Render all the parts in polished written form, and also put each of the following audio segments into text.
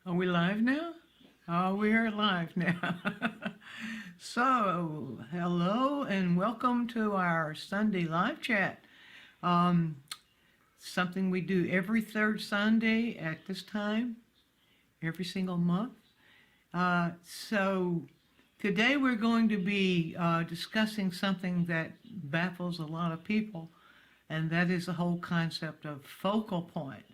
Are we live now? Oh, we are live now. So, hello and welcome to our Sunday live chat. Um, Something we do every third Sunday at this time, every single month. So, today we're going to be discussing something that baffles a lot of people, and that is the whole concept of focal point.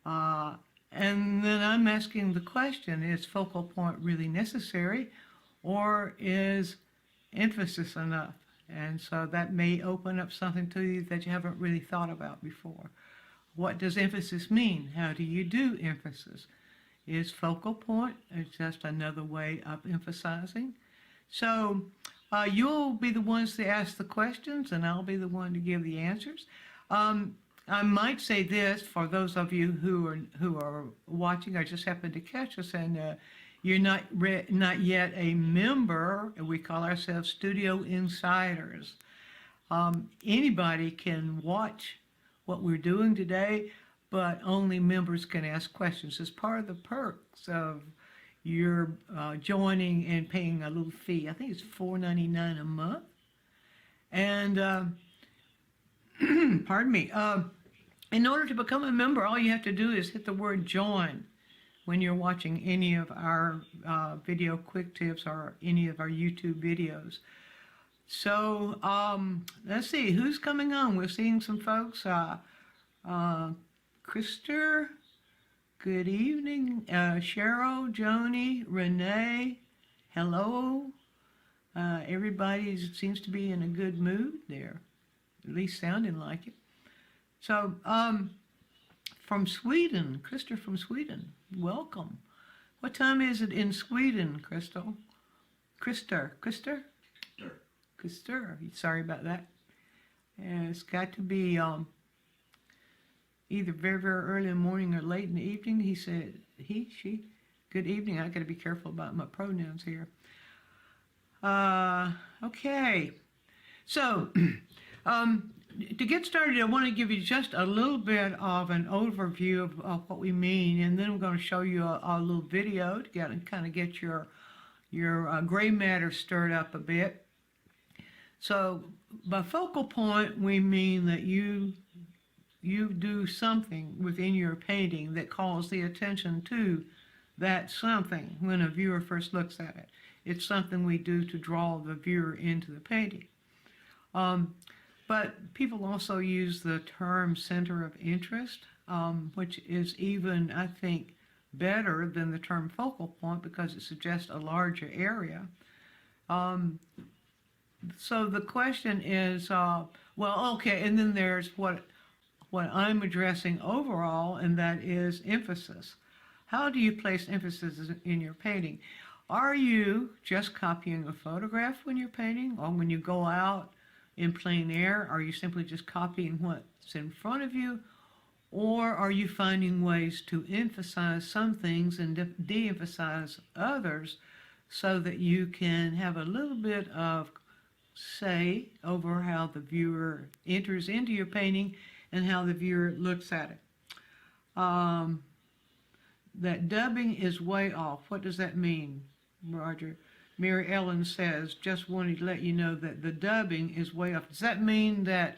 Uh, and then I'm asking the question, is focal point really necessary or is emphasis enough? And so that may open up something to you that you haven't really thought about before. What does emphasis mean? How do you do emphasis? Is focal point just another way of emphasizing? So you'll be the ones to ask the questions and I'll be the one to give the answers. I might say this for those of you who are watching or just happen to catch us and you're not yet a member. We call ourselves Studio Insiders. Anybody can watch what we're doing today, but only members can ask questions. It's part of the perks of your joining and paying a little fee. I think it's $4.99 a month. And pardon me. In order to become a member, all you have to do is hit the word join when you're watching any of our video quick tips or any of our YouTube videos. So let's see who's coming on. We're seeing some folks. Krister, good evening. Cheryl, Joni, Renee, hello. Everybody seems to be in a good mood there, at least sounding like it. So, from Sweden, Krister from Sweden, welcome. What time is it in Sweden, Crystal? Krister? Krister, sorry about that. And it's got to be either very, very early in the morning or late in the evening. He said, he, she, good evening. I got to be careful about my pronouns here. Okay. So, to get started, I want to give you just a little bit of an overview of what we mean, and then I'm going to show you a little video to kind of get your gray matter stirred up a bit. So, by focal point, we mean that you do something within your painting that calls the attention to that something when a viewer first looks at it. It's something we do to draw the viewer into the painting. But people also use the term center of interest, which is even, I think, better than the term focal point because it suggests a larger area. So the question is, well, okay, and then there's what I'm addressing overall, and that is emphasis. How do you place emphasis in your painting? Are you just copying a photograph when you're painting, or when you go out in plein air, are you simply just copying what's in front of you, or are you finding ways to emphasize some things and de-emphasize others so that you can have a little bit of say over how the viewer enters into your painting and how the viewer looks at it? That dubbing is way off. What does that mean, Roger? Mary Ellen says, just wanted to let you know that the dubbing is way off. Does that mean that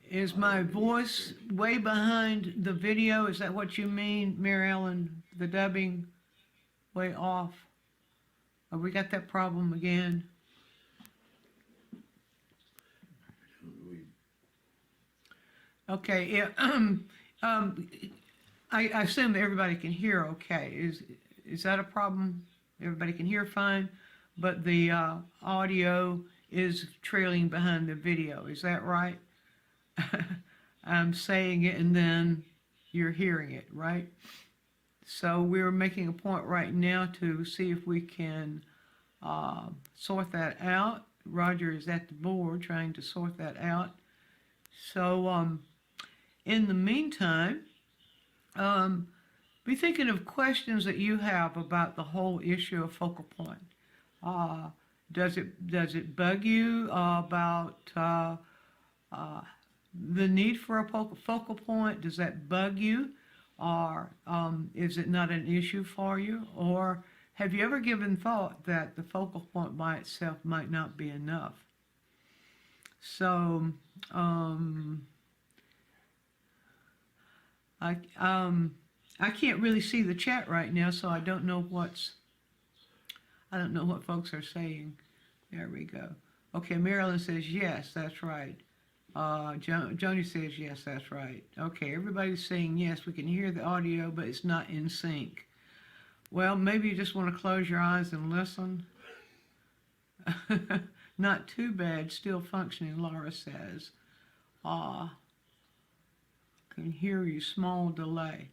is my voice way behind the video? Is that what you mean, Mary Ellen? The dubbing way off? Have we got that problem again? Okay, yeah, I assume that everybody can hear okay. Is that a problem? Everybody can hear fine, but the audio is trailing behind the video. Is that right? I'm saying it and then you're hearing it, right? So we're making a point right now to see if we can sort that out. Roger is at the board trying to sort that out. So in the meantime, be thinking of questions that you have about the whole issue of focal point. Does it bug you about the need for a focal point? Does that bug you? Or is it not an issue for you? Or have you ever given thought that the focal point by itself might not be enough? So, I can't really see the chat right now, so I don't know what folks are saying. There we go. Okay, Marilyn says yes, that's right. Joni says yes, that's right. Okay, everybody's saying yes. We can hear the audio, but it's not in sync. Well, maybe you just want to close your eyes and listen. Not too bad, still functioning, Laura says. Can hear you, small delay.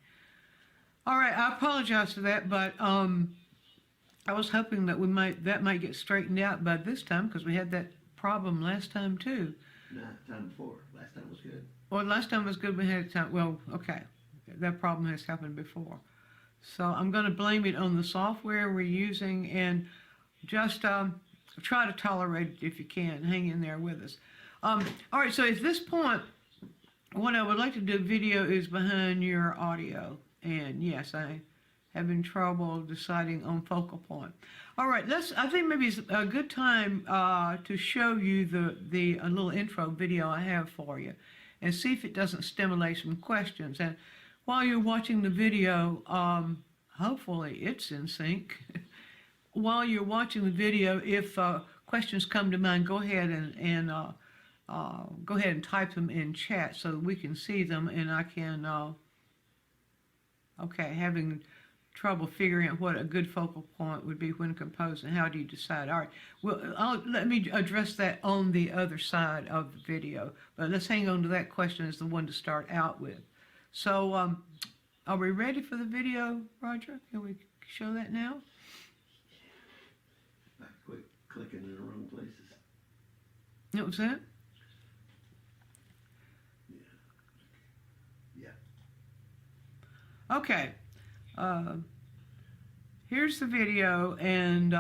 All right, I apologize for that, but I was hoping that that might get straightened out by this time, because we had that problem last time too. No, time before. Last time was good. Well, last time was good. We had time. Well, okay, that problem has happened before. So I'm going to blame it on the software we're using, and just try to tolerate it if you can. Hang in there with us. All right, so at this point, what I would like to do video is behind your audio. And yes, I have been trouble deciding on focal point. All right, I think maybe it's a good time to show you a little intro video I have for you and see if it doesn't stimulate some questions. And while you're watching the video, hopefully it's in sync. While you're watching the video, if questions come to mind, go ahead and go ahead and type them in chat so that we can see them, and I can, okay, having trouble figuring out what a good focal point would be when composing. How do you decide? All right, well, let me address that on the other side of the video, but let's hang on to that question as the one to start out with. So, are we ready for the video, Roger? Can we show that now? I quit clicking in the wrong places. What was that? Yeah. Okay. Here's the video, and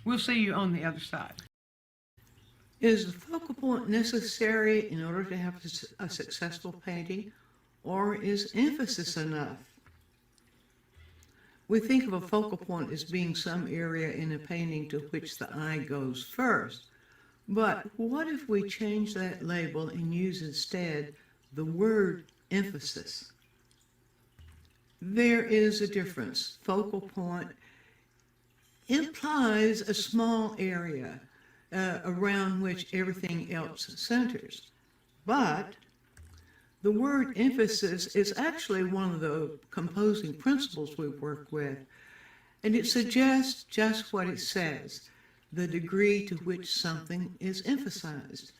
we'll see you on the other side. Is the focal point necessary in order to have a successful painting, or is emphasis enough? We think of a focal point as being some area in a painting to which the eye goes first. But what if we change that label and use instead the word emphasis? There is a difference. Focal point implies a small area around which everything else centers. But the word emphasis is actually one of the composing principles we work with, and it suggests just what it says, the degree to which something is emphasized.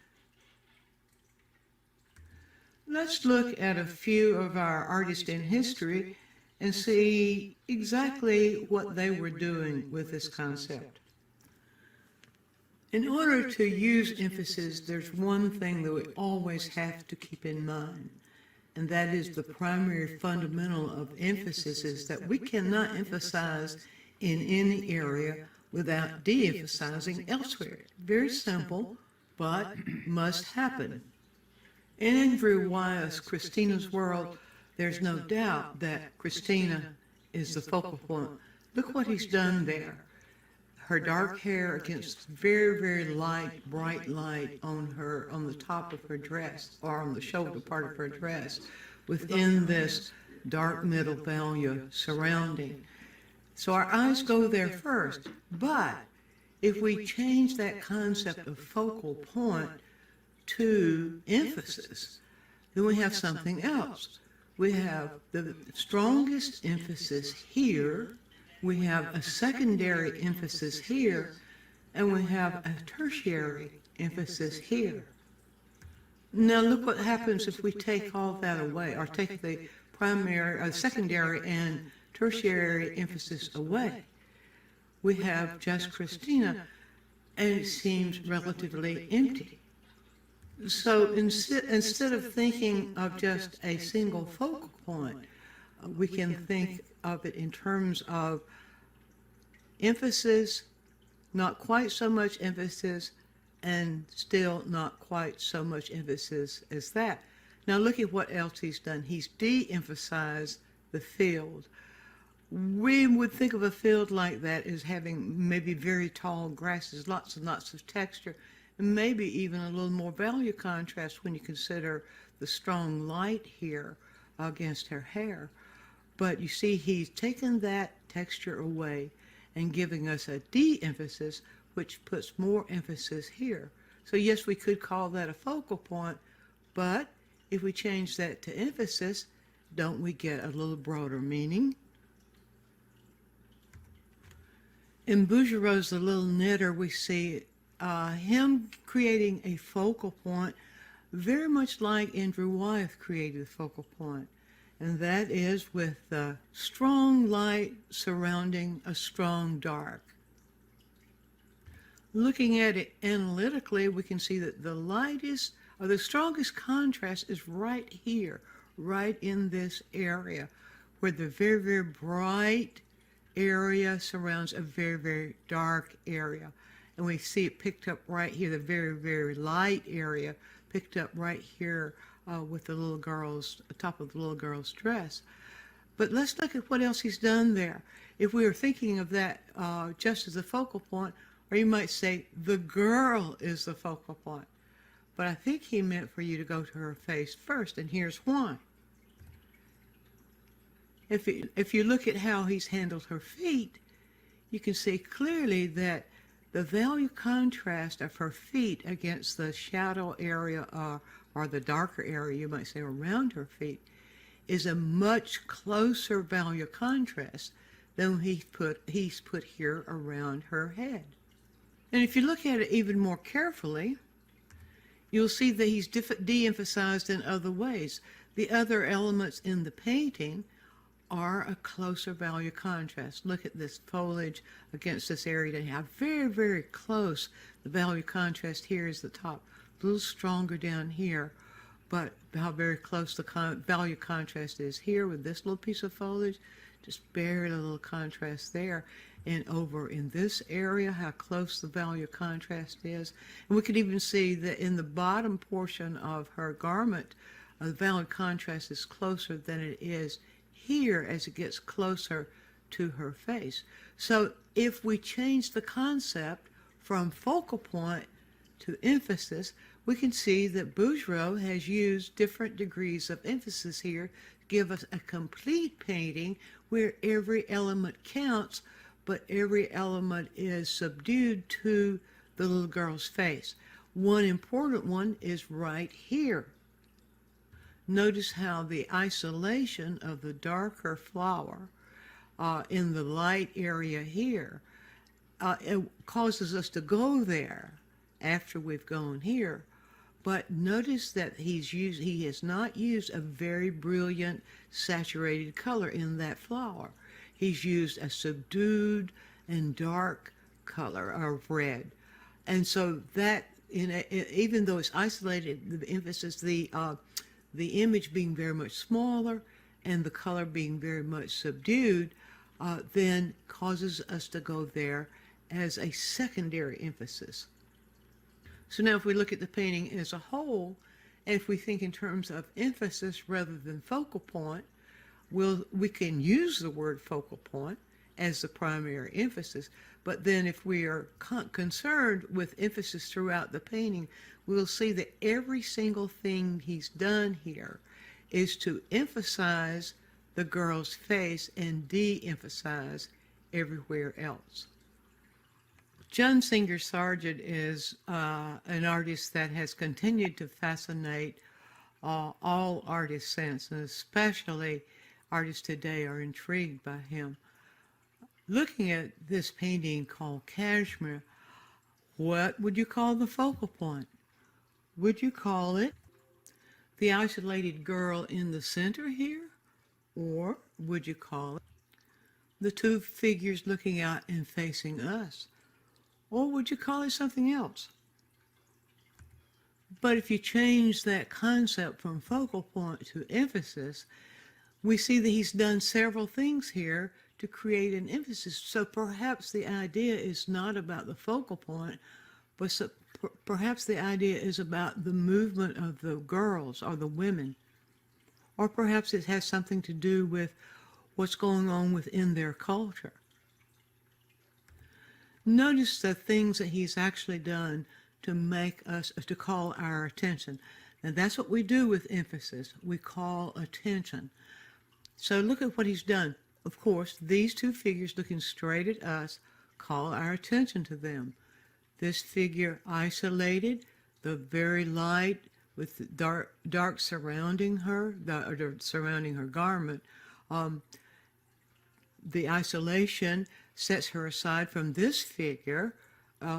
Let's look at a few of our artists in history and see exactly what they were doing with this concept. In order to use emphasis, there's one thing that we always have to keep in mind, and that is the primary fundamental of emphasis is that we cannot emphasize in any area without de-emphasizing elsewhere. Very simple, but must happen. In Andrew Wyeth's Christina's World, there's no doubt that Christina is the focal point. Look what he's done there. Her dark hair against very, very light, bright light on the top of her dress, or on the shoulder part of her dress, within this dark middle value surrounding. So our eyes go there first, but if we change that concept of focal point to emphasis, then we have something else. We have the strongest emphasis here, we have a secondary emphasis here, and we have a tertiary emphasis here. Now look what happens if we take all that away, or take the primary, secondary and tertiary emphasis away. We have just Christina, and it seems relatively empty. So instead of thinking of just a single focal point, we can think of it in terms of emphasis, not quite so much emphasis, and still not quite so much emphasis as that. Now look at what else he's done. He's de-emphasized the field. We would think of a field like that as having maybe very tall grasses, lots and lots of texture, and maybe even a little more value contrast when you consider the strong light here against her hair. But you see, he's taken that texture away and giving us a de-emphasis, which puts more emphasis here. So yes, we could call that a focal point, but if we change that to emphasis, don't we get a little broader meaning? In Bouguereau's The Little Knitter, we see him creating a focal point very much like Andrew Wyeth created a focal point, and that is with the strong light surrounding a strong dark. Looking at it analytically, we can see that the lightest, or the strongest contrast is right here, right in this area, where the very, very bright area surrounds a very, very dark area. And we see it picked up right here, the very, very light area picked up right here with the little girl's, top of the little girl's dress. But let's look at what else he's done there. If we were thinking of that just as a focal point, or you might say the girl is the focal point. But I think he meant for you to go to her face first, and here's why. If you look at how he's handled her feet, you can see clearly that the value contrast of her feet against the shadow area or the darker area, you might say, around her feet, is a much closer value contrast than he's put here around her head. And if you look at it even more carefully, you'll see that he's de-emphasized in other ways. The other elements in the painting are a closer value contrast. Look at this foliage against this area. They have very, very close. The value contrast here is the top, a little stronger down here, but how very close the value contrast is here with this little piece of foliage, just very little contrast there. And over in this area, how close the value contrast is. And we can even see that in the bottom portion of her garment, the value contrast is closer than it is here as it gets closer to her face. So if we change the concept from focal point to emphasis, we can see that Bouguereau has used different degrees of emphasis here to give us a complete painting where every element counts, but every element is subdued to the little girl's face. One important one is right here. Notice how the isolation of the darker flower in the light area here, it causes us to go there after we've gone here. But notice that he has not used a very brilliant saturated color in that flower. He's used a subdued and dark color of red. And so that, even though it's isolated, the emphasis, the image being very much smaller and the color being very much subdued, then causes us to go there as a secondary emphasis. So now if we look at the painting as a whole, and if we think in terms of emphasis rather than focal point, we can use the word focal point as the primary emphasis, but then if we are concerned with emphasis throughout the painting, we'll see that every single thing he's done here is to emphasize the girl's face and de-emphasize everywhere else. John Singer Sargent is an artist that has continued to fascinate all artists since, and especially artists today are intrigued by him. Looking at this painting called Kashmir, what would you call the focal point? Would you call it the isolated girl in the center here? Or would you call it the two figures looking out and facing us? Or would you call it something else? But if you change that concept from focal point to emphasis, we see that he's done several things here to create an emphasis. So perhaps the idea is not about the focal point, but perhaps the idea is about the movement of the girls or the women, or perhaps it has something to do with what's going on within their culture. Notice the things that he's actually done to make us, to call our attention. And that's what we do with emphasis. We call attention. So look at what he's done. Of course, these two figures looking straight at us call our attention to them. This figure isolated, the very light with dark surrounding her, surrounding her garment. The isolation sets her aside from this figure,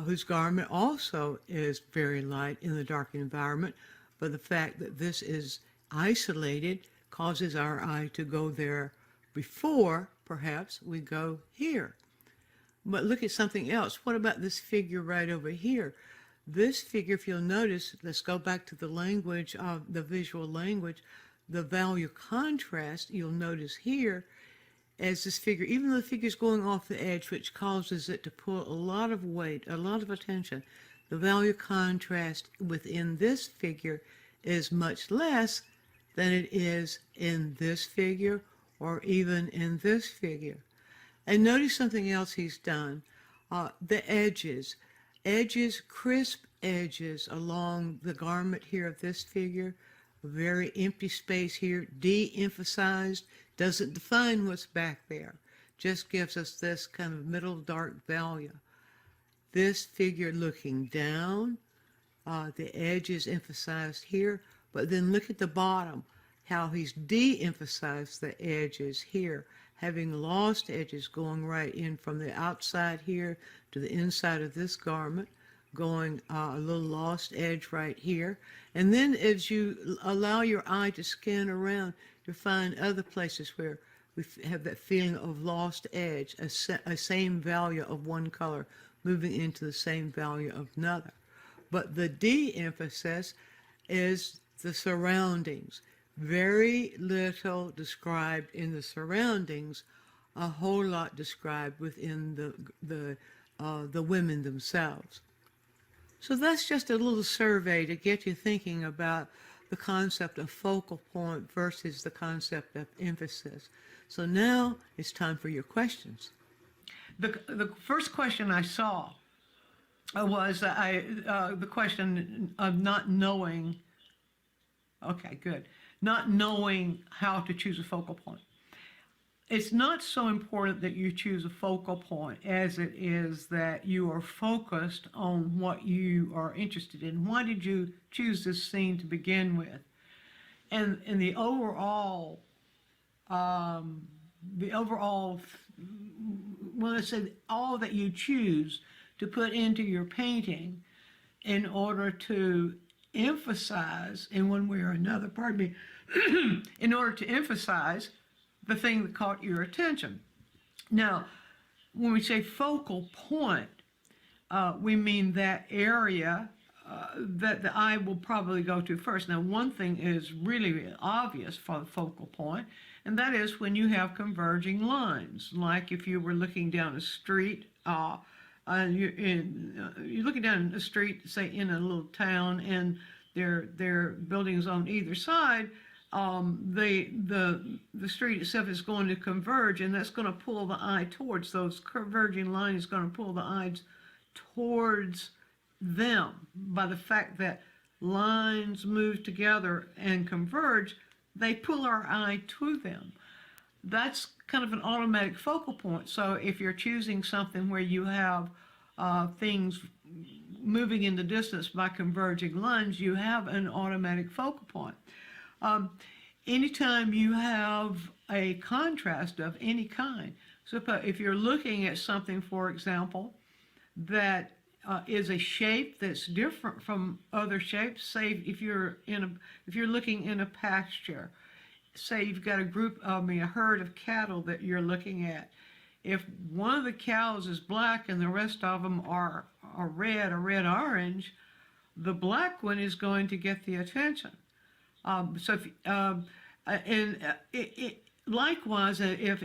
whose garment also is very light in the dark environment, but the fact that this is isolated causes our eye to go there before, perhaps, we go here. But look at something else. What about this figure right over here? This figure, if you'll notice, let's go back to the language of the visual language, the value contrast, you'll notice here, as this figure, even though the figure's going off the edge, which causes it to pull a lot of weight, a lot of attention, the value contrast within this figure is much less than it is in this figure or even in this figure. And notice something else he's done. The edges, crisp edges along the garment here of this figure, a very empty space here, de-emphasized, doesn't define what's back there, just gives us this kind of middle dark value. This figure looking down, the edge is emphasized here, but then look at the bottom, how he's de-emphasized the edges here, having lost edges going right in from the outside here to the inside of this garment, going a little lost edge right here. And then as you allow your eye to scan around, you'll find other places where we have that feeling of lost edge, a same value of one color moving into the same value of another. But the de-emphasis is the surroundings. Very little described in the surroundings, a whole lot described within the women themselves. So that's just a little survey to get you thinking about the concept of focal point versus the concept of emphasis. So now it's time for your questions. The first question I saw was the question of not knowing. Okay, good. Not knowing how to choose a focal point. It's not so important that you choose a focal point as it is that you are focused on what you are interested in. Why did you choose this scene to begin with? And the overall, when I say all that you choose to put into your painting in order to emphasize in one way or another, pardon me, in order to emphasize the thing that caught your attention. Now, when we say focal point, we mean that area that the eye will probably go to first. Now, one thing is really obvious for the focal point, and that is when you have converging lines. Like if you were looking down a street, you're looking down a street, say in a little town, and there are buildings on either side. The street itself is going to converge, and that's going to pull the eye towards those converging lines. Going to pull the eyes towards them. By the fact that lines move together and converge, they pull our eye to them. That's kind of an automatic focal point. So if you're choosing something where you have things moving in the distance by converging lines, you have an automatic focal point. Anytime you have a contrast of any kind, so if you're looking at something, for example, that is a shape that's different from other shapes, say if you're looking in a pasture, say you've got a herd of cattle that you're looking at. If one of the cows is black and the rest of them are red or red-orange, the black one is going to get the attention. Likewise, if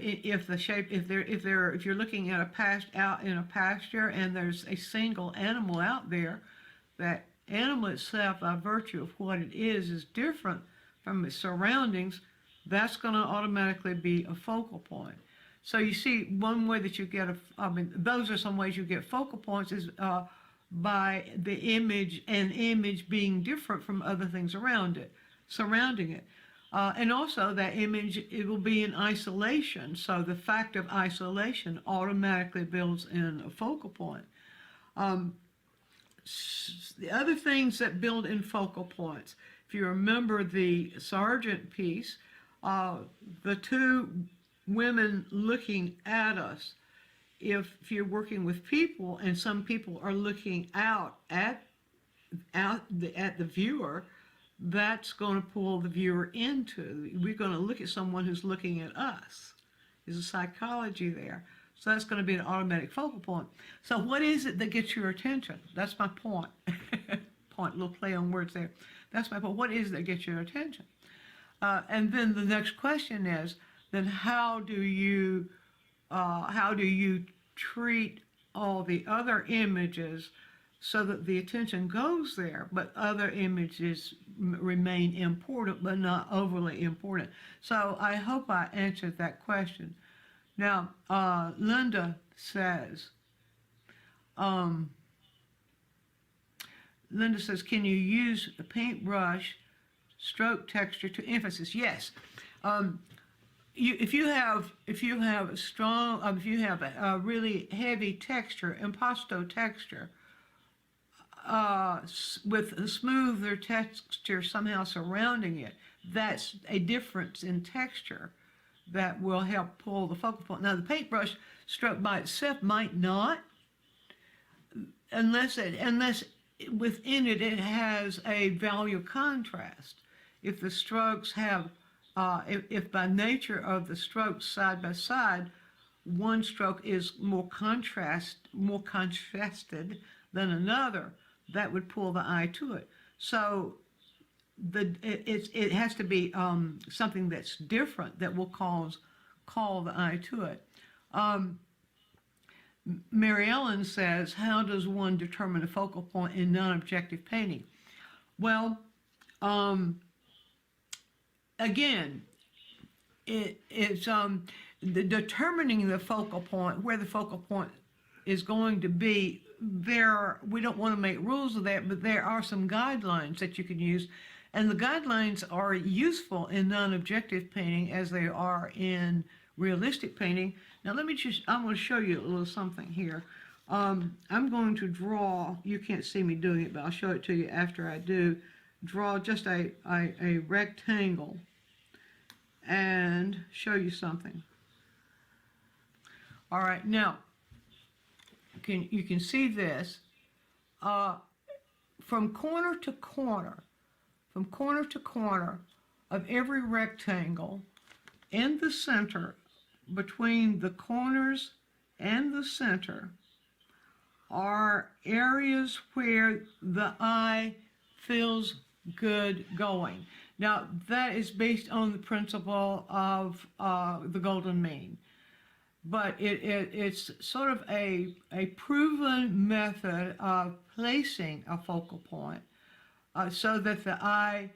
you're looking at out in a pasture and there's a single animal out there, that animal itself, by virtue of what it is different from its surroundings, that's going to automatically be a focal point. So you see, one way that you get those are some ways you get focal points is by the image being different from other things around it, surrounding it. And also that image, it will be in isolation. So the fact of isolation automatically builds in a focal point. The other things that build in focal points, if you remember the sergeant piece, the two women looking at us, if you're working with people and some people are looking out at the viewer, that's going to pull the viewer into. We're going to look at someone who's looking at us. There's a psychology there. So that's going to be an automatic focal point. So what is it that gets your attention? That's my point. Little play on words there. That's my point. What is it that gets your attention? And then the next question is, then how do you treat all the other images so that the attention goes there, but other images remain important, but not overly important? So I hope I answered that question. Now, Linda says, can you use a paintbrush stroke texture to emphasis? Yes. If you have a really heavy texture, impasto texture, with a smoother texture somehow surrounding it, that's a difference in texture that will help pull the focal point. Now, the paintbrush stroke by itself might not, unless within it has a value contrast. If the strokes have, if by nature of the strokes side by side, one stroke is more contrasted than another, that would pull the eye to it. So it has to be something that's different that will call the eye to it. Mary Ellen says, how does one determine a focal point in non-objective painting? Well, again, it's determining the focal point, where the focal point is going to be. We don't want to make rules of that, but there are some guidelines that you can use. And the guidelines are useful in non-objective painting as they are in realistic painting. Now I'm going to show you a little something here. I'm going to draw, you can't see me doing it, but I'll show it to you after I do. Draw just a rectangle and show you something. All right, now, you can see this. From corner to corner of every rectangle, in the center, between the corners and the center, are areas where the eye feels good going. Now, that is based on the principle of the golden mean. But it's sort of a proven method of placing a focal point so that the eye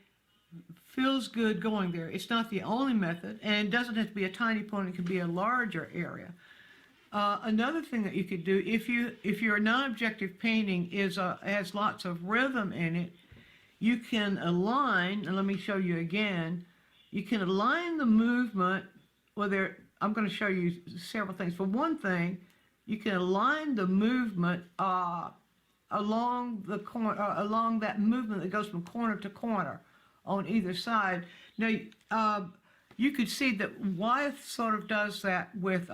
feels good going there. It's not the only method, and it doesn't have to be a tiny point. It can be a larger area. Another thing that you could do, if your non-objective painting has lots of rhythm in it, you can align, and let me show you again, you can align the movement, I'm going to show you several things. For one thing, you can align the movement along that movement that goes from corner to corner on either side. Now, you could see that Wyeth sort of does that with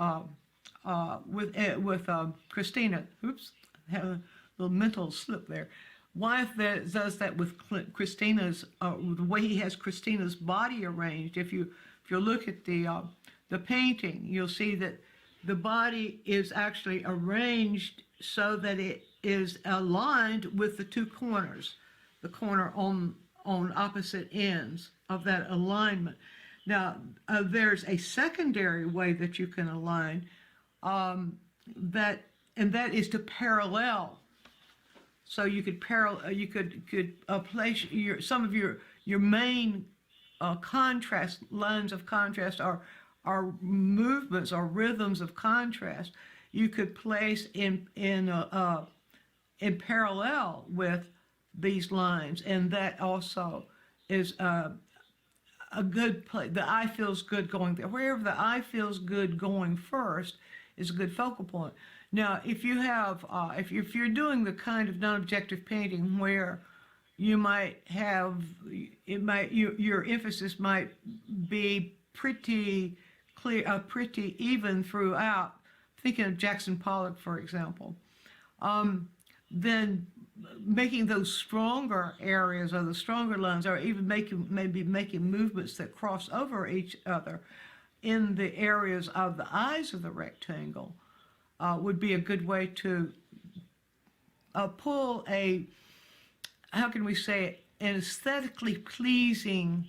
Christina. Oops, I have a little mental slip there. Wyeth does that with Christina's, the way he has Christina's body arranged. If you look at the painting, you'll see that the body is actually arranged so that it is aligned with the two corners, the corner on opposite ends of that alignment. Now, there's a secondary way that you can align, and that is to parallel So you could place some of your main contrast lines of contrast are movements or rhythms of contrast. You could place in parallel with these lines, and that also is a good place. The eye feels good going there. Wherever the eye feels good going first is a good focal point. Now, if you have, if you're doing the kind of non-objective painting where you might have, your emphasis might be pretty clear, pretty even throughout. Thinking of Jackson Pollock, for example, then making those stronger areas or the stronger lines, or even maybe making movements that cross over each other in the areas of the eyes of the rectangle would be a good way to pull a, how can we say it, an aesthetically pleasing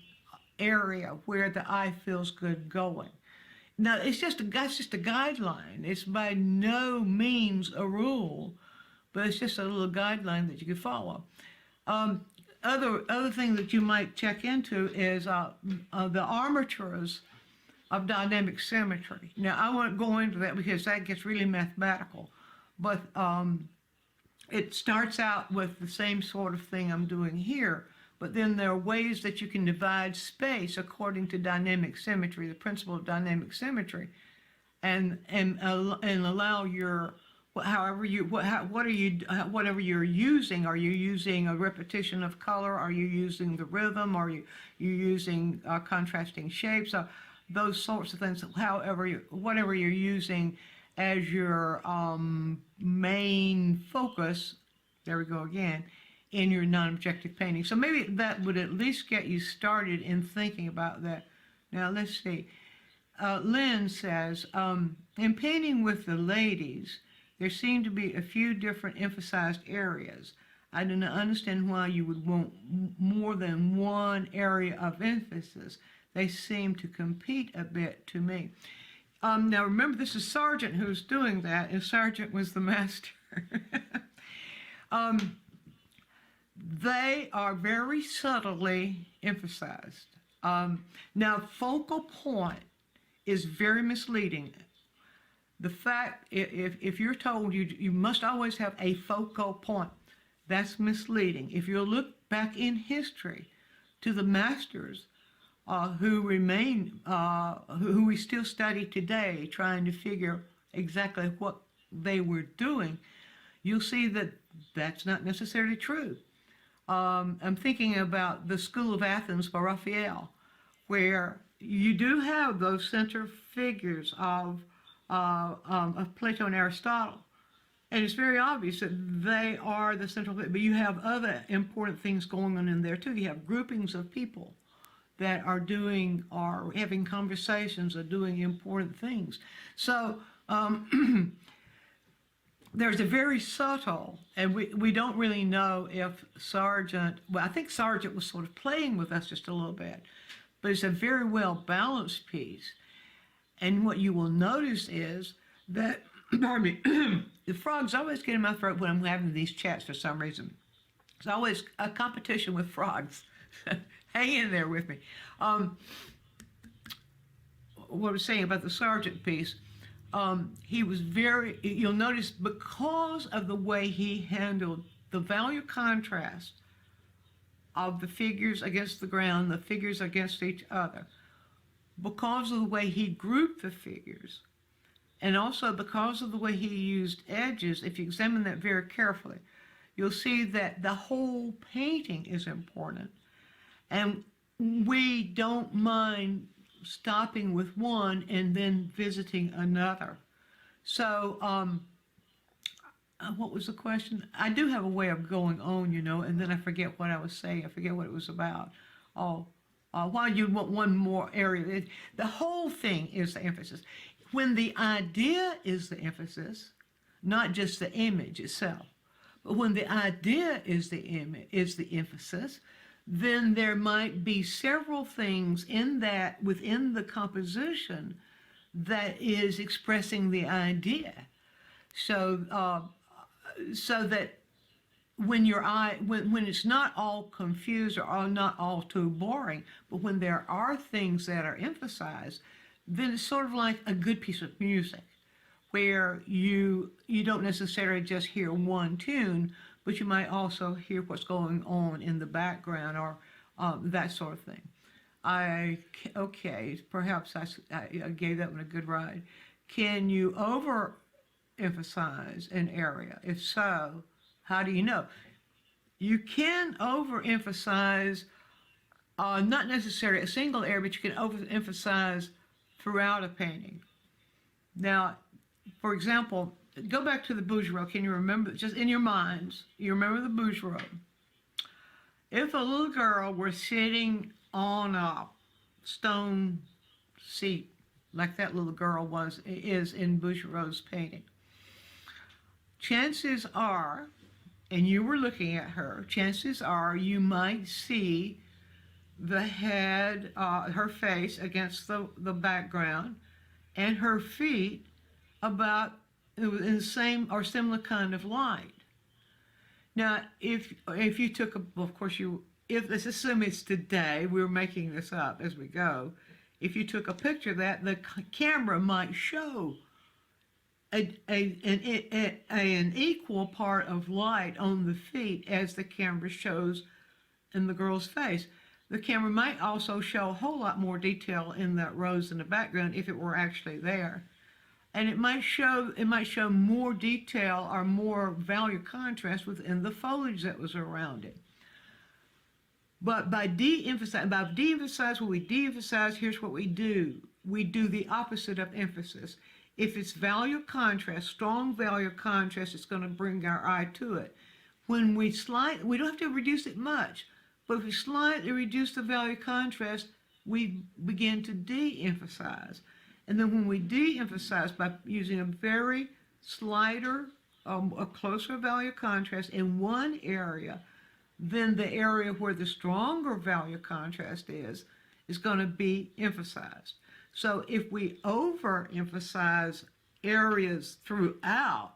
area where the eye feels good going. Now, that's just a guideline. It's by no means a rule, but it's just a little guideline that you can follow. Other thing that you might check into is the armatures of dynamic symmetry. Now, I won't go into that because that gets really mathematical, but it starts out with the same sort of thing I'm doing here, but then there are ways that you can divide space according to dynamic symmetry, the principle of dynamic symmetry, and allow your, whatever you're using. Are you using a repetition of color? Are you using the rhythm? Are you using contrasting shapes? Those sorts of things. Whatever you're using as your main focus. There we go again. In your non-objective painting. So maybe that would at least get you started in thinking about that. Now let's see. Lynn says, in painting with the ladies, there seem to be a few different emphasized areas. I do not understand why you would want more than one area of emphasis. They seem to compete a bit to me. Now remember, this is Sargent who's doing that, and Sargent was the master. They are very subtly emphasized. Now, focal point is very misleading. The fact, if you're told you must always have a focal point, that's misleading. If you look back in history to the masters who remain, who we still study today, trying to figure exactly what they were doing, you'll see that that's not necessarily true. I'm thinking about the School of Athens by Raphael, where you do have those center figures of Plato and Aristotle. And it's very obvious that they are the central, but you have other important things going on in there too. You have groupings of people that are doing, or having conversations, or doing important things. So there's a very subtle, and we don't really know if Sargent, well, I think Sargent was sort of playing with us just a little bit, but it's a very well balanced piece. And what you will notice is that, pardon me, the frogs always get in my throat when I'm having these chats for some reason. It's always a competition with frogs. Hang in there with me. What I was saying about the Sargent piece, he was very, you'll notice, because of the way he handled the value contrast of the figures against the ground, the figures against each other, because of the way he grouped the figures, and also because of the way he used edges, if you examine that very carefully, you'll see that the whole painting is important. And we don't mind stopping with one and then visiting another. So, what was the question? I do have a way of going on, and then I forget what I was saying. I forget what it was about. Why you want one more area? The whole thing is the emphasis. When the idea is the emphasis, not just the image itself, but when the idea is the emphasis, then there might be several things within the composition that is expressing the idea. So that when your eye, when it's not all confused or not all too boring, but when there are things that are emphasized, then it's sort of like a good piece of music where you don't necessarily just hear one tune, but you might also hear what's going on in the background or that sort of thing. Okay, perhaps I gave that one a good ride. Can you overemphasize an area? If so, how do you know? You can overemphasize, not necessarily a single area, but you can overemphasize throughout a painting. Now, for example, go back to the bourgeois. Can you remember, just in your minds, you remember the bourgeois? If a little girl were sitting on a stone seat, like that little girl is in Bouguereau's painting, chances are, and you were looking at her, chances are you might see the head, her face against the background, and her feet about in the same or similar kind of light. Now, if you took of course if let's assume it's today, we're making this up as we go. If you took a picture of that, the camera might show an equal part of light on the feet as the camera shows in the girl's face. The camera might also show a whole lot more detail in that rose in the background if it were actually there. And it might show more detail or more value contrast within the foliage that was around it. But by de-emphasize what we de-emphasize, here's what we do. We do the opposite of emphasis. If it's value contrast, strong value contrast, it's going to bring our eye to it. When we don't have to reduce it much, but if we slightly reduce the value contrast, we begin to de-emphasize. And then when we de-emphasize by using a very slighter, a closer value contrast in one area, then the area where the stronger value contrast is going to be emphasized. So if we overemphasize areas throughout,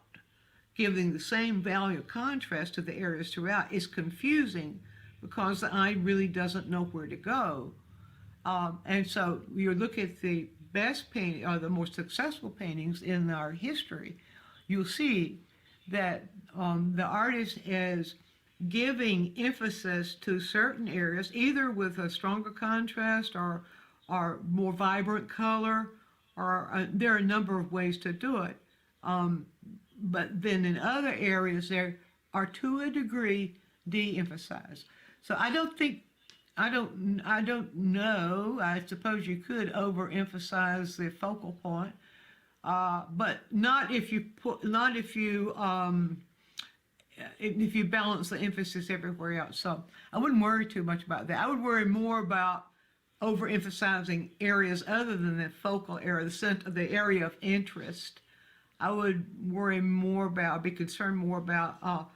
giving the same value contrast to the areas throughout, it's confusing because the eye really doesn't know where to go. And so you look at the best painting or the most successful paintings in our history, you'll see that the artist is giving emphasis to certain areas, either with a stronger contrast or more vibrant color, or there are a number of ways to do it. But then in other areas, there are to a degree de-emphasized. So I don't know. I suppose you could overemphasize the focal point, but not if you balance the emphasis everywhere else. So I wouldn't worry too much about that. I would worry more about overemphasizing areas other than the focal area, the area of interest. I would be concerned more about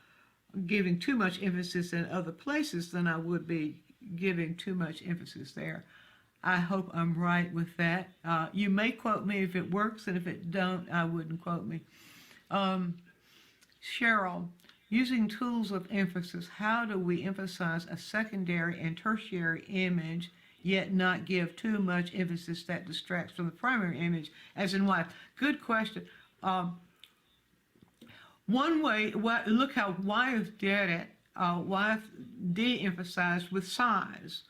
giving too much emphasis in other places than I would be giving too much emphasis there. I hope I'm right with that. You may quote me if it works, and if it don't, I wouldn't quote me. Cheryl, using tools of emphasis, how do we emphasize a secondary and tertiary image, yet not give too much emphasis that distracts from the primary image, as in Wyeth? Good question. One way, look how Wyeth did it. Wyeth de-emphasized with size.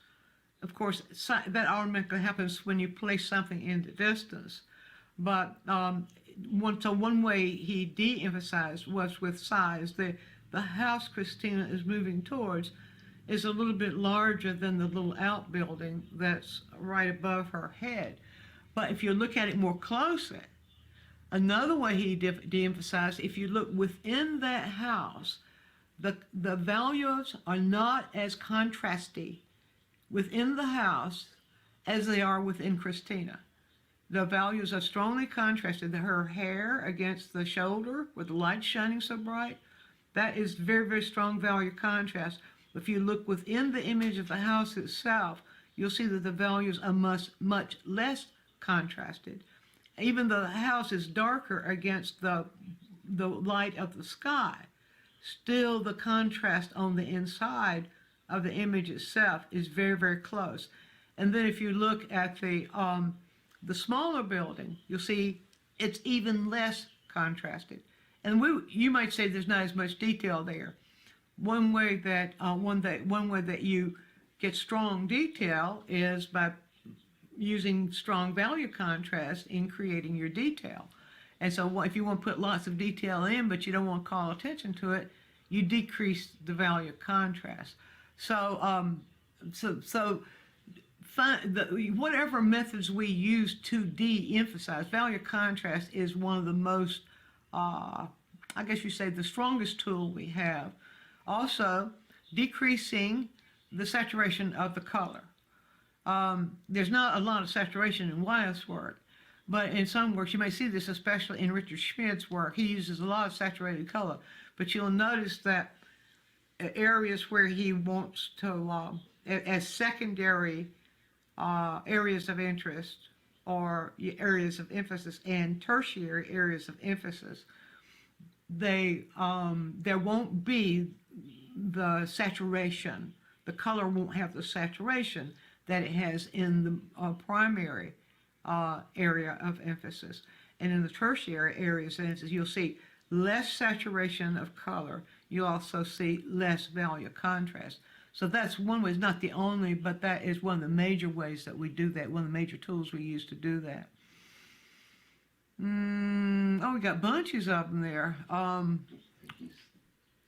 Of course, that automatically happens when you place something in the distance. But one way he de-emphasized was with size. The house Christina is moving towards is a little bit larger than the little outbuilding that's right above her head. But if you look at it more closely, another way he de-emphasized, if you look within that house, the values are not as contrasty within the house as they are within Christina. The values are strongly contrasted. Her hair against the shoulder with the light shining so bright, that is very, very strong value contrast. If you look within the image of the house itself, you'll see that the values are much less contrasted. Even though the house is darker against the light of the sky, still the contrast on the inside of the image itself is very, very close. And then if you look at the smaller building, you'll see it's even less contrasted. And you might say there's not as much detail there. One way that you get strong detail is by using strong value contrast in creating your detail. And so if you want to put lots of detail in, but you don't want to call attention to it, you decrease the value of contrast. So, whatever methods we use to de-emphasize, value of contrast is one of the most, I guess you say, the strongest tool we have. Also, decreasing the saturation of the color. There's not a lot of saturation in Wyeth's work, but in some works, you may see this especially in Richard Schmidt's work. He uses a lot of saturated color, but you'll notice that areas where he wants to, as secondary areas of interest or areas of emphasis and tertiary areas of emphasis, there won't be the saturation. The color won't have the saturation that it has in the primary area of emphasis. And in the tertiary areas of emphasis, you'll see less saturation of color. You'll also see less value of contrast. So that's one way. It's not the only, but that is one of the major ways that we do that, one of the major tools we use to do that. Oh, we got bunches of them there.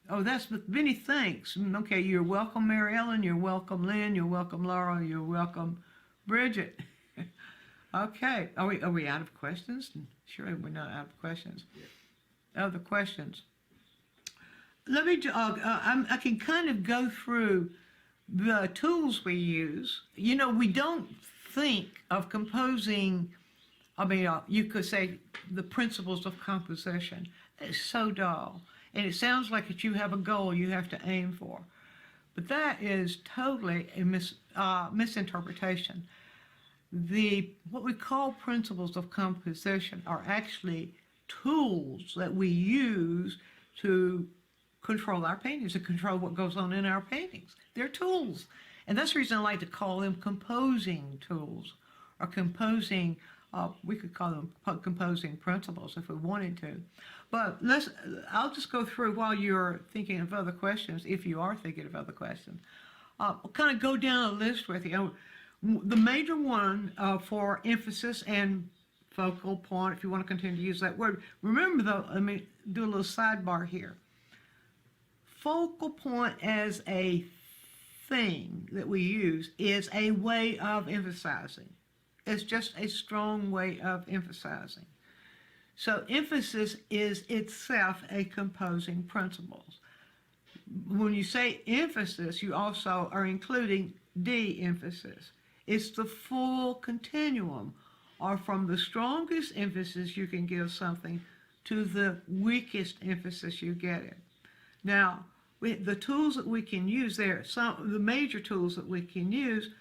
Oh, that's many thanks. Okay, you're welcome, Mary Ellen. You're welcome, Lynn. You're welcome, Laura. You're welcome, Bridget. Okay, are we out of questions? Surely we're not out of questions. Yeah. Other questions? Let me. I can kind of go through the tools we use. You know, we don't think of composing. I mean, you could say the principles of composition. It's so dull. And it sounds like that you have a goal you have to aim for. But that is totally a misinterpretation. What we call principles of composition are actually tools that we use to control our paintings, to control what goes on in our paintings. They're tools. And that's the reason I like to call them composing tools, or composing, we could call them composing principles if we wanted to. But I'll just go through while you're thinking of other questions, if you are thinking of other questions. I'll kind of go down a list with you. The major one for emphasis and focal point, if you want to continue to use that word. Remember though, let me do a little sidebar here. Focal point as a thing that we use is a way of emphasizing. It's just a strong way of emphasizing. So emphasis is itself a composing principle. When you say emphasis, you also are including de-emphasis. It's the full continuum, or from the strongest emphasis you can give something to the weakest emphasis you get it. Now, the tools that we can use there, the major tools that we can use,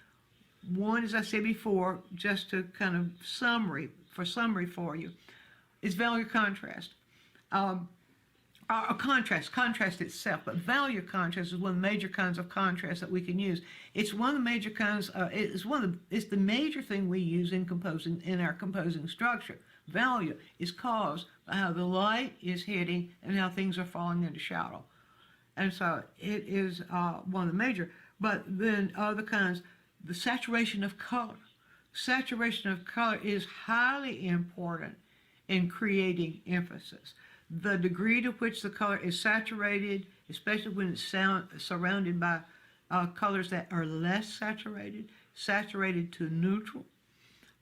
one, as I said before, just to kind of summary for you, is value contrast. Contrast itself, but value contrast is one of the major kinds of contrast that we can use. It's one of the major kinds. It's the major thing we use in our composing structure. Value is caused by how the light is hitting and how things are falling into shadow, and so it is one of the major. But then other kinds, the saturation of color. Saturation of color is highly important in creating emphasis. The degree to which the color is saturated, especially when it's surrounded by colors that are less saturated to neutral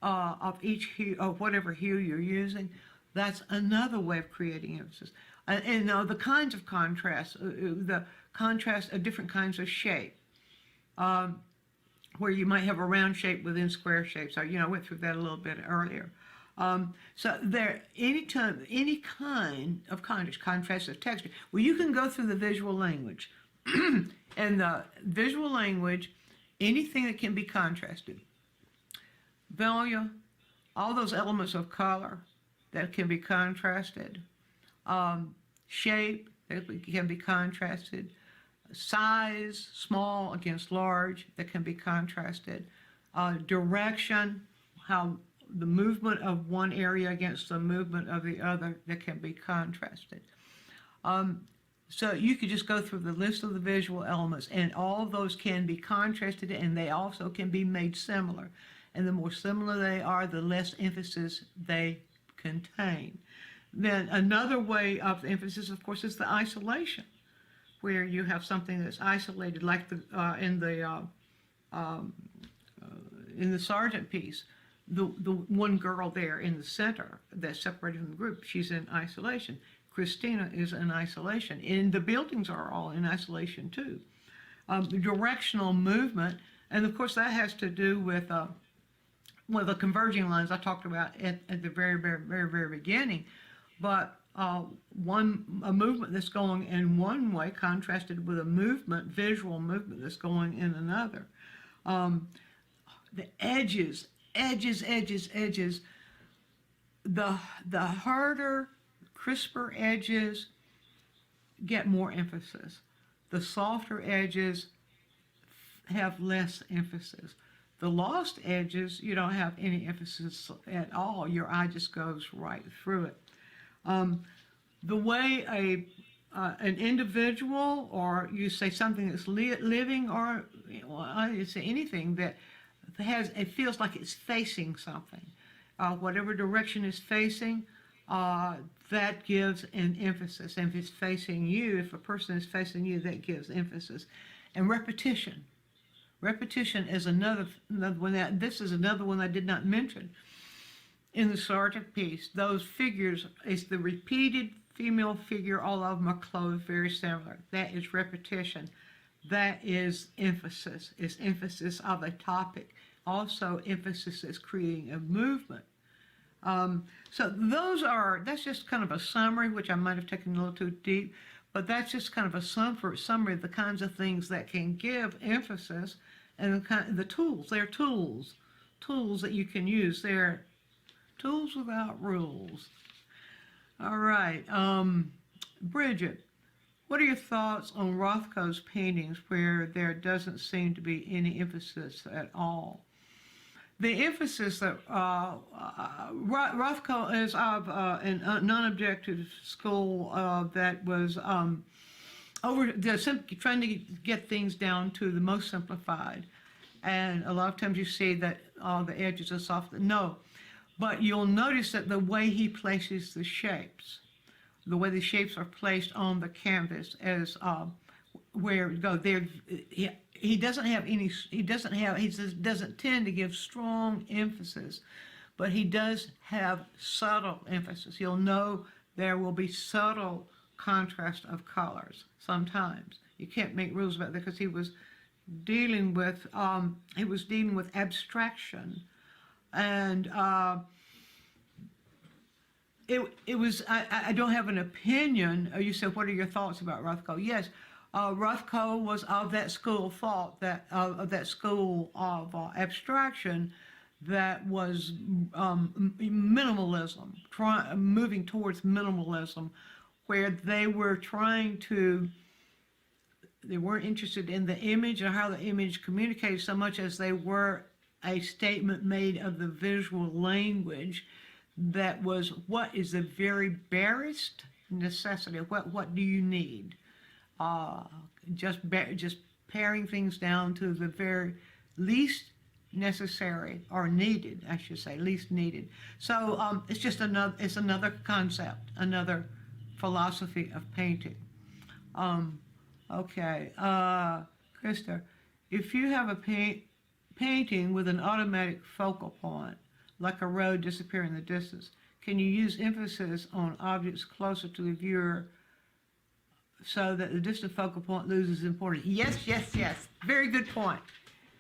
of each hue, of whatever hue you're using, that's another way of creating emphasis. And the kinds of contrast, the contrast of different kinds of shape, where you might have a round shape within square shapes. So, I went through that a little bit earlier. So any kind of contrast of texture. Well, you can go through the visual language. And the visual language, anything that can be contrasted. Value, all those elements of color that can be contrasted. Shape that can be contrasted. Size, small against large, that can be contrasted. Direction, how the movement of one area against the movement of the other, that can be contrasted. So you could just go through the list of the visual elements, and all of those can be contrasted, and they also can be made similar. And the more similar they are, the less emphasis they contain. Then another way of emphasis, of course, is the isolation, where you have something that's isolated, like in the sergeant piece. The one girl there in the center that's separated from the group, she's in isolation. Christina is in isolation. And the buildings are all in isolation too. The directional movement, and of course that has to do with the converging lines I talked about at the very beginning. But a movement that's going in one way contrasted with a visual movement that's going in another. The edges, the harder, crisper edges get more emphasis. The softer edges have less emphasis. The lost edges, you don't have any emphasis at all. Your eye just goes right through it. The way an individual, or you say something that's living, or you say anything that it feels like it's facing something. Whatever direction it's facing, that gives an emphasis. And if it's facing you, if a person is facing you, that gives emphasis. And repetition. Repetition is another one. This is another one I did not mention. In the sergeant piece, those figures, it's the repeated female figure, all of them are clothed very similar. That is repetition. That is emphasis. It's emphasis of a topic. Also, emphasis is creating a movement. So that's just kind of a summary, which I might have taken a little too deep, but that's just kind of a summary of the kinds of things that can give emphasis, and the tools. They're tools that you can use. They're tools without rules. All right, Bridget, what are your thoughts on Rothko's paintings where there doesn't seem to be any emphasis at all? The emphasis that Rothko is of a non-objective school that was trying to get things down to the most simplified. And a lot of times you see that all the edges are soft. No, but you'll notice that the way he places the shapes, the way the shapes are placed on the canvas is where go there. He doesn't tend to give strong emphasis, but he does have subtle emphasis. You'll know there will be subtle contrast of colors sometimes. You can't make rules about that because he was dealing with abstraction, and it was. I don't have an opinion. You said, what are your thoughts about Rothko? Yes. Rothko was of that school of thought, of that school of abstraction that was minimalism, moving towards minimalism, where they weren't interested in the image or how the image communicated so much as they were a statement made of the visual language that was, what is the very barest necessity? What do you need? Just paring things down to the very least necessary, or needed, I should say, least needed. So it's just another concept, another philosophy of painting. Okay, Krista, if you have a painting with an automatic focal point, like a road disappearing in the distance, can you use emphasis on objects closer to the viewer so that the distant focal point loses importance? Yes. Very good point.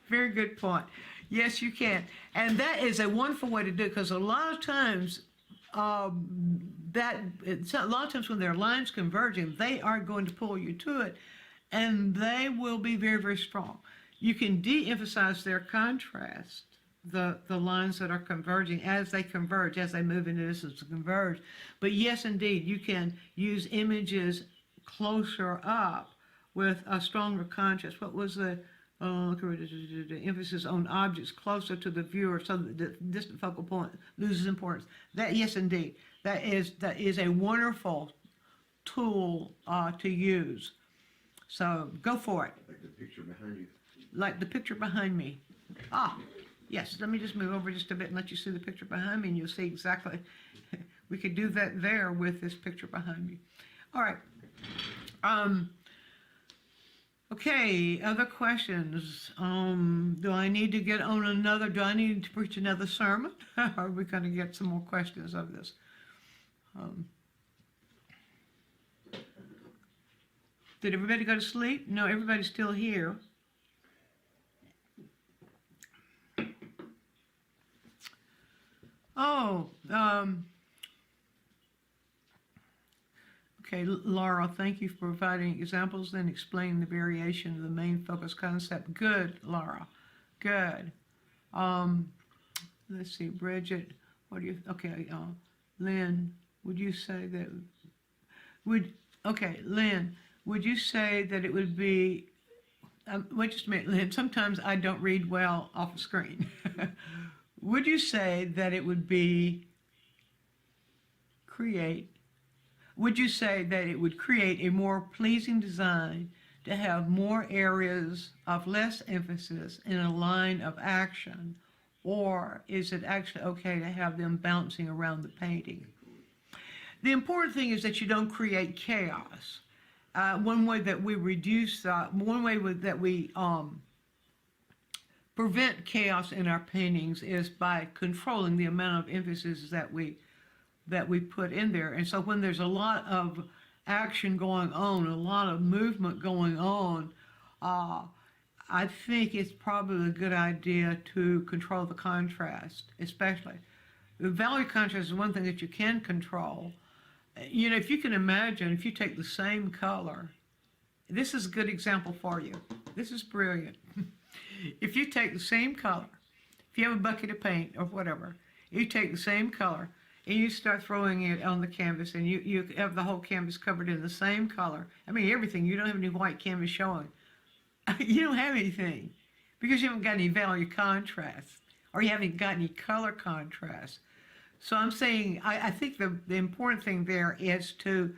Very good point. Yes, you can. And that is a wonderful way to do it, because a lot of times, when there are lines converging, they are going to pull you to it, and they will be very, very strong. You can de-emphasize their contrast, the lines that are converging as they converge, as they move into distance to converge. But yes, indeed, you can use images closer up with a stronger contrast. What was the emphasis on objects closer to the viewer so that the distant focal point loses importance. That, yes, indeed, that is a wonderful tool to use. So go for it. Like the picture behind you. Like the picture behind me. Ah, yes, let me just move over just a bit and let you see the picture behind me, and you'll see exactly. We could do that there with this picture behind me. All right. Okay, other questions? Do I need to get on another, do I need to preach another sermon? Are we going to get some more questions of this? Did everybody go to sleep? No, everybody's still here. Oh, okay, Laura, thank you for providing examples and explaining the variation of the main focus concept. Good, Laura, good. Let's see, Bridget, what do you, okay, Lynn, would you say that, Lynn, would you say that it would be, wait just a minute, Lynn, sometimes I don't read well off the screen. Would you say that it would be would you say that it would create a more pleasing design to have more areas of less emphasis in a line of action, or is it actually okay to have them bouncing around the painting? The important thing is that you don't create chaos. One way that we reduce, one way that we prevent chaos in our paintings is by controlling the amount of emphasis that we put in there. And so when there's a lot of action going on, a lot of movement going on, I think it's probably a good idea to control the contrast, especially. The value contrast is one thing that you can control. You know, if you can imagine, if you take the same color, this is a good example for you. This is brilliant. If you take the same color, if you have a bucket of paint or whatever, you take the same color and you start throwing it on the canvas, and you have the whole canvas covered in the same color. I mean, everything. You don't have any white canvas showing. You don't have anything because you haven't got any value contrast, or you haven't got any color contrast. So I'm saying, I think the important thing there is to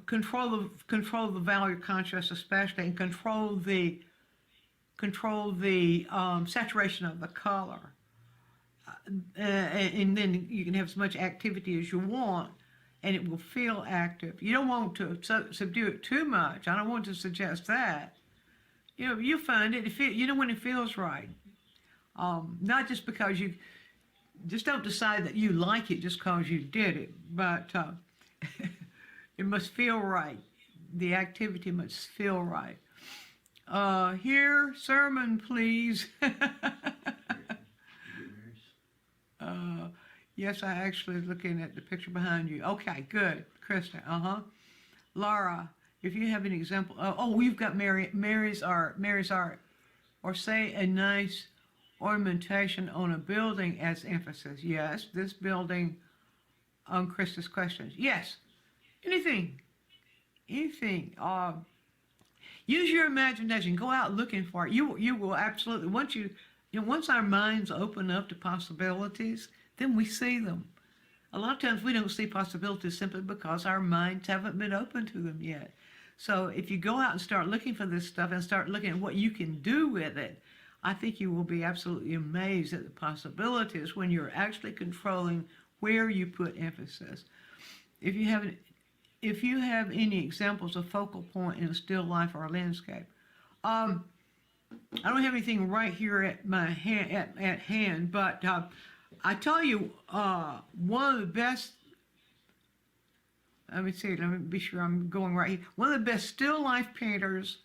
control the value contrast, especially, and control the saturation of the color. And then you can have as much activity as you want, and it will feel active. You don't want to subdue it too much. I don't want to suggest that. You know, you find it, you know when it feels right. Not just because you, just don't decide that you like it just because you did it, but it must feel right. The activity must feel right. Here, sermon, please. Yes, I actually looking at the picture behind you. Okay, good, Krista. Laura, if you have an example. We've got Mary's art, or say a nice ornamentation on a building as emphasis. Yes, this building. On Krista's questions. Yes, anything. Use your imagination. Go out looking for it. You will absolutely, once our minds open up to possibilities, then we see them. A lot of times we don't see possibilities simply because our minds haven't been open to them yet. So if you go out and start looking for this stuff and start looking at what you can do with it, I think you will be absolutely amazed at the possibilities when you're actually controlling where you put emphasis. If you have any examples of focal point in a still life or a landscape, I don't have anything right here at my hand, but I tell you, one of the best. Let me be sure I'm going right here. One of the best still life painters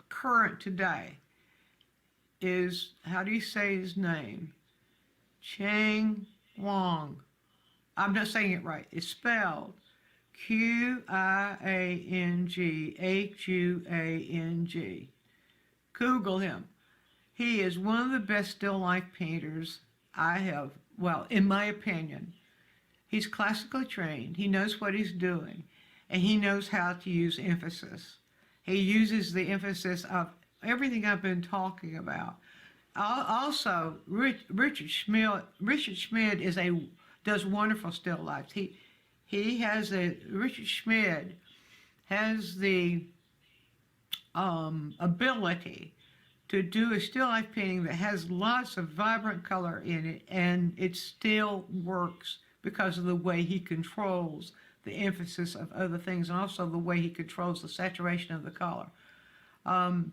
current today is, how do you say his name? Chang Wang. I'm not saying it right. It's spelled Qianghang. Google him. He is one of the best still life painters I have, well, in my opinion. He's classically trained. He knows what he's doing. and he knows how to use emphasis. He uses the emphasis of everything I've been talking about. Also, Richard Schmid does wonderful still lifes. Richard Schmid has the ability to do a still life painting that has lots of vibrant color in it, and it still works because of the way he controls the emphasis of other things, and also the way he controls the saturation of the color. I'm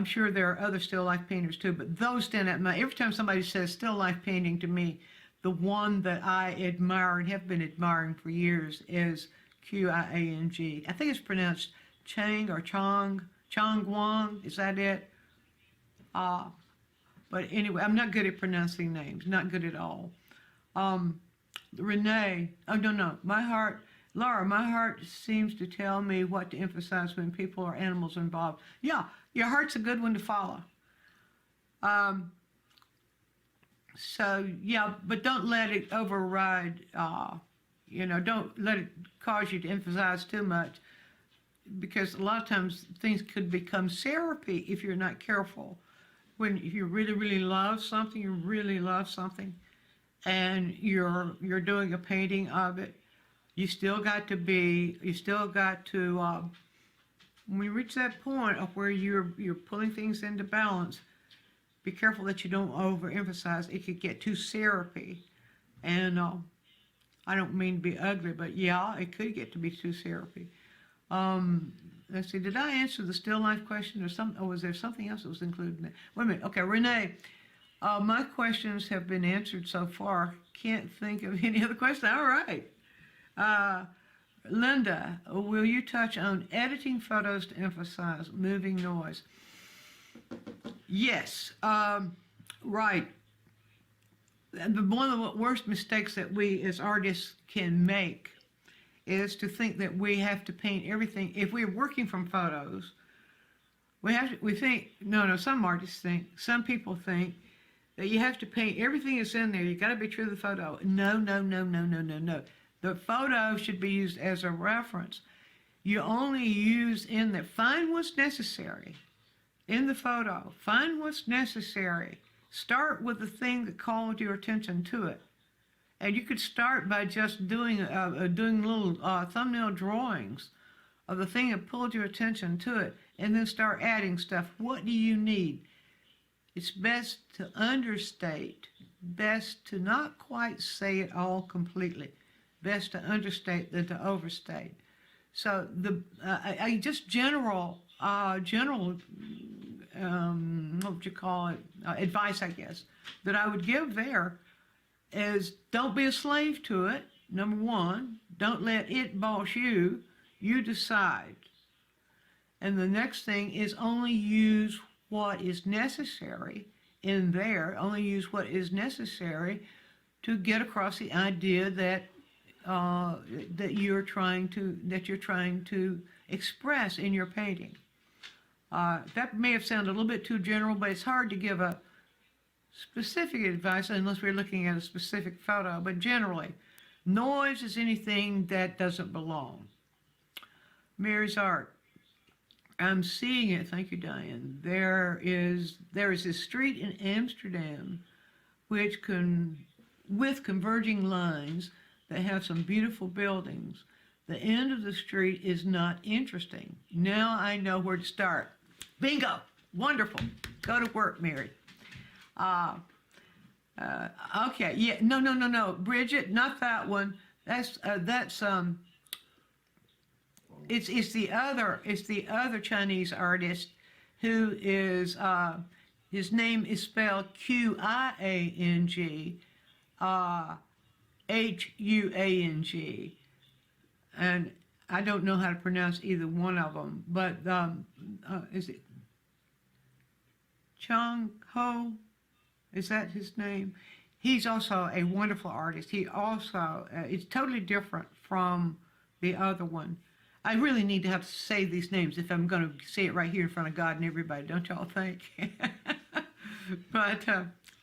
sure there are other still life painters too, but those stand out. Every time somebody says still life painting to me, the one that I admire and have been admiring for years is Qiang. I think it's pronounced Chang or Chong Guang. Is that it? But anyway, I'm not good at pronouncing names. Not good at all. Renee. Oh no, Laura, my heart seems to tell me what to emphasize when people or animals are involved. Yeah, your heart's a good one to follow. So, yeah, but don't let it override, don't let it cause you to emphasize too much, because a lot of times things could become syrupy if you're not careful. If you really, really love something, and you're doing a painting of it, you still got to, when you reach that point of where you're pulling things into balance, be careful that you don't overemphasize. It could get too syrupy. And I don't mean to be ugly, but yeah, it could get to be too syrupy. Let's see, did I answer the still life question or was there something else that was included in that? Wait a minute, okay, Renee, my questions have been answered so far. Can't think of any other question. All right. Linda, will you touch on editing photos to emphasize moving noise? Yes, right. One of the worst mistakes that we as artists can make is to think that we have to paint everything. If we're working from photos, some people think that you have to paint everything that's in there. You got to be true to the photo. No. The photo should be used as a reference. You only use find what's necessary in the photo. Find what's necessary. Start with the thing that called your attention to it. And you could start by just doing little thumbnail drawings of the thing that pulled your attention to it, and then start adding stuff. What do you need? It's best to understate, best to not quite say it all completely. Best to understate than to overstate. So general, what would you call it, advice, I guess, that I would give there is don't be a slave to it, number one. Don't let it boss you. You decide. And the next thing is only use what is necessary in there. Only use what is necessary to get across the idea that you're trying to express in your painting. That may have sounded a little bit too general, but it's hard to give a specific advice unless we're looking at a specific photo. But generally, noise is anything that doesn't belong. Mary's art. I'm seeing it. Thank you, Diane. There is this street in Amsterdam with converging lines that have some beautiful buildings. The end of the street is not interesting. Now I know where to start. Bingo! Wonderful. Go to work, Mary. Okay. Yeah. No. Bridget, not that one. It's the other Chinese artist who is his name is spelled Qiang. Huang, and I don't know how to pronounce either one of them, but is it Chang Ho? Is that his name? He's also a wonderful artist. He also is totally different from the other one. I really need to have to say these names if I'm going to say it right here in front of God and everybody, don't y'all think? But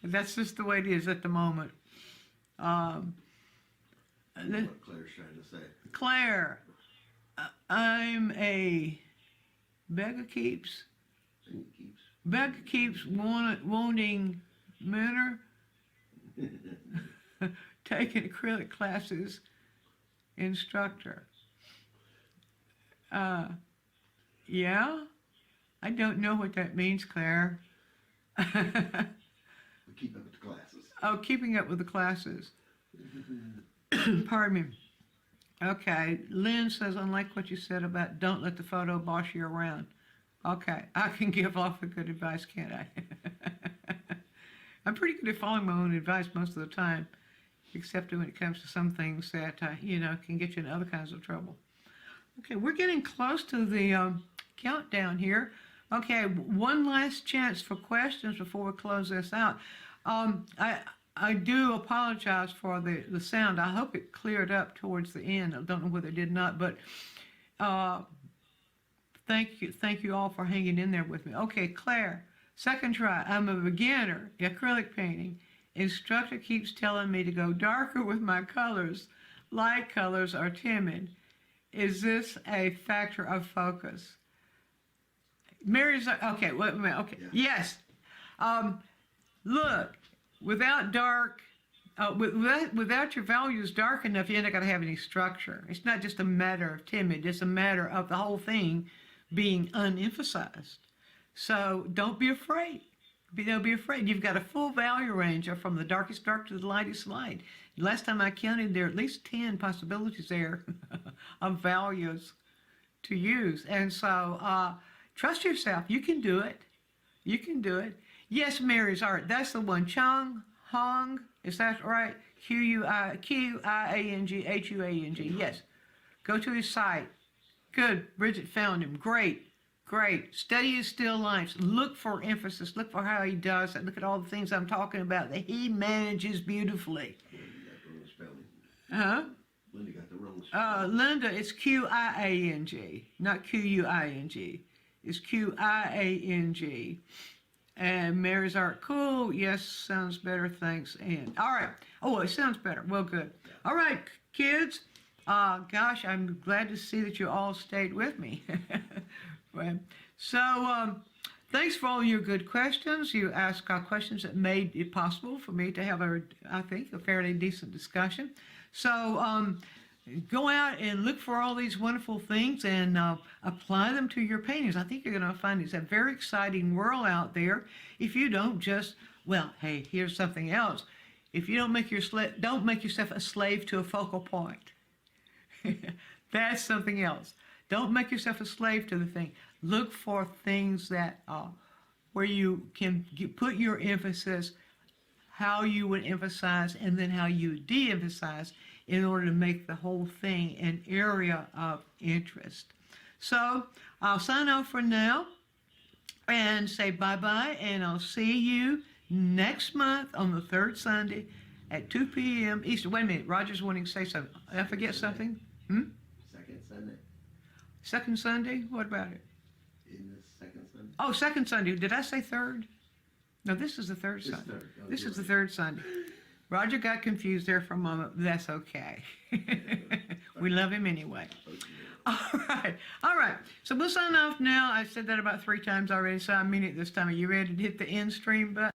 that's just the way it is at the moment. What Claire's trying to say. Claire, I'm a beggar keeps wanting mentor taking acrylic classes instructor. Yeah, I don't know what that means, Claire. Keep up with the classes. Oh, keeping up with the classes. Pardon me. Okay, Lynn says, unlike what you said about don't let the photo boss you around. Okay, I can give off a good advice, can't I? I'm pretty good at following my own advice most of the time, except when it comes to some things that, can get you in other kinds of trouble. Okay, we're getting close to the countdown here. Okay, one last chance for questions before we close this out. I do apologize for the sound. I hope it cleared up towards the end. I don't know whether it did not, but thank you all for hanging in there with me. Okay, Claire, second try. I'm a beginner in acrylic painting. Instructor keeps telling me to go darker with my colors. Light colors are timid. Is this a factor of focus? Mary's okay. Wait a minute. Okay. Yeah. Yes. Look, without dark, without your values dark enough, you're not going to have any structure. It's not just a matter of timid. It's a matter of the whole thing being unemphasized. So don't be afraid. Don't be afraid. You've got a full value range from the darkest dark to the lightest light. Last time I counted, there are at least 10 possibilities there of values to use. And so trust yourself. You can do it. You can do it. Yes, Mary's art. That's the one. Chung Hong. Is that right? Qianghuang. Yes. Go to his site. Good. Bridget found him. Great. Great. Study his still lines. Look for emphasis. Look for how he does it. Look at all the things I'm talking about that he manages beautifully. Huh? Linda got the wrong spelling. Linda, it's Qiang, not Quing. It's Qiang. And Mary's art, cool. Yes, sounds better. Thanks. And all right. Oh, it sounds better. Well, good. All right, kids. Gosh, I'm glad to see that you all stayed with me. So, thanks for all your good questions. You asked questions that made it possible for me to have I think, a fairly decent discussion. So, go out and look for all these wonderful things and apply them to your paintings. I think you're going to find it's a very exciting world out there. If you don't hey, here's something else. If you don't make yourself a slave to a focal point. That's something else. Don't make yourself a slave to the thing. Look for things that where you can put your emphasis, how you would emphasize, and then how you de-emphasize in order to make the whole thing an area of interest. So I'll sign off for now and say bye-bye, and I'll see you next month on the third Sunday at 2 p.m. Eastern. Wait a minute, Roger's wanting to say something. Did I forget something? Second Sunday. Second Sunday? What about it? In the second Sunday. Oh, second Sunday. Did I say third? No, this is the third Sunday. Third. Oh, This you're is the right. third Sunday. Roger got confused there for a moment. That's okay. We love him anyway. Okay. All right. So we'll sign off now. I said that about 3 times already, so I mean it this time. Are you ready to hit the end stream button?